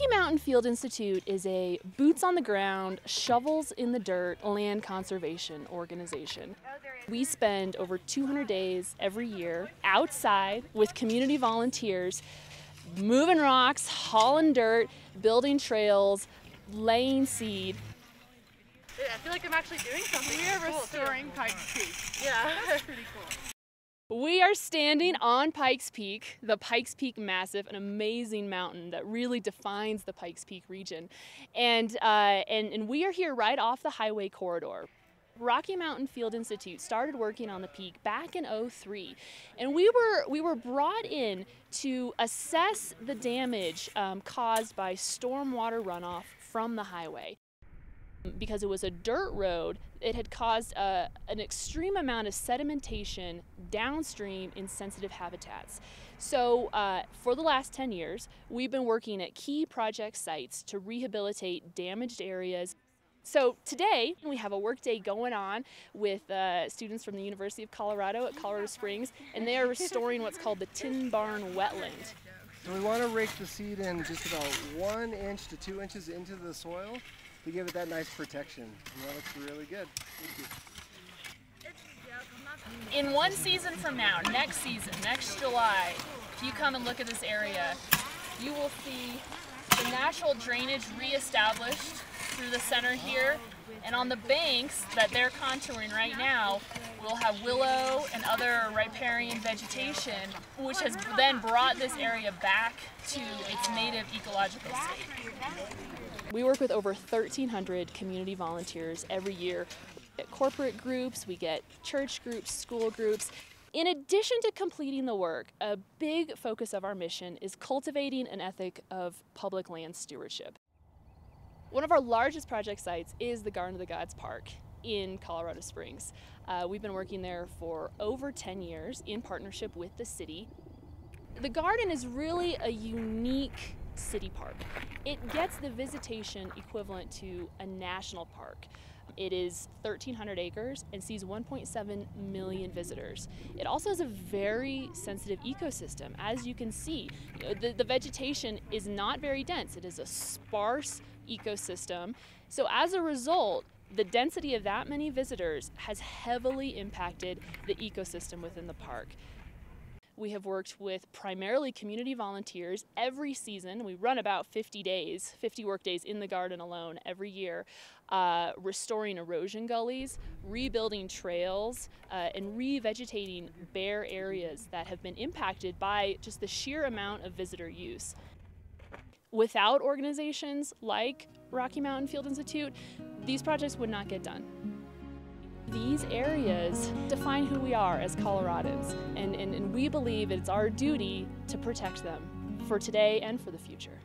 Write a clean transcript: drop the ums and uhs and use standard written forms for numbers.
Mountain Field Institute is a boots-on-the-ground, shovels-in-the-dirt land conservation organization. We spend over 200 days every year outside with community volunteers, moving rocks, hauling dirt, building trails, laying seed. I feel like I'm actually doing something. We are restoring Pikes Peak. Yeah. That's pretty cool. We are standing on Pikes Peak, the Pikes Peak Massif, an amazing mountain that really defines the Pikes Peak region. And we are here right off the highway corridor. Rocky Mountain Field Institute started working on the peak back in '03, and we were brought in to assess the damage caused by stormwater runoff from the highway. Because it was a dirt road, it had caused an extreme amount of sedimentation downstream in sensitive habitats. So for the last 10 years, we've been working at key project sites to rehabilitate damaged areas. So today we have a work day going on with students from the University of Colorado at Colorado Springs, and they are restoring what's called the Tin Barn wetland. So we want to rake the seed in just about 1 inch to 2 inches into the soil to give it that nice protection. And that looks really good. Thank you. In one season from now, next season, next July, if you come and look at this area, you will see the natural drainage reestablished through the center here, and on the banks that they're contouring right now, we'll have willow and other riparian vegetation, which has then brought this area back to its native ecological state. We work with over 1,300 community volunteers every year. We get corporate groups, we get church groups, school groups. In addition to completing the work, a big focus of our mission is cultivating an ethic of public land stewardship. One of our largest project sites is the Garden of the Gods Park in Colorado Springs. We've been working there for over 10 years in partnership with the city. The garden is really a unique city park. It gets the visitation equivalent to a national park. It is 1,300 acres and sees 1.7 million visitors. It also has a very sensitive ecosystem. As you can see, the vegetation is not very dense. It is a sparse ecosystem. So as a result, the density of that many visitors has heavily impacted the ecosystem within the park. We have worked with primarily community volunteers every season. We run about 50 work days in the garden alone every year, restoring erosion gullies, rebuilding trails, and revegetating bare areas that have been impacted by just the sheer amount of visitor use. Without organizations like Rocky Mountain Field Institute, these projects would not get done. These areas define who we are as Coloradans, and we believe it's our duty to protect them for today and for the future.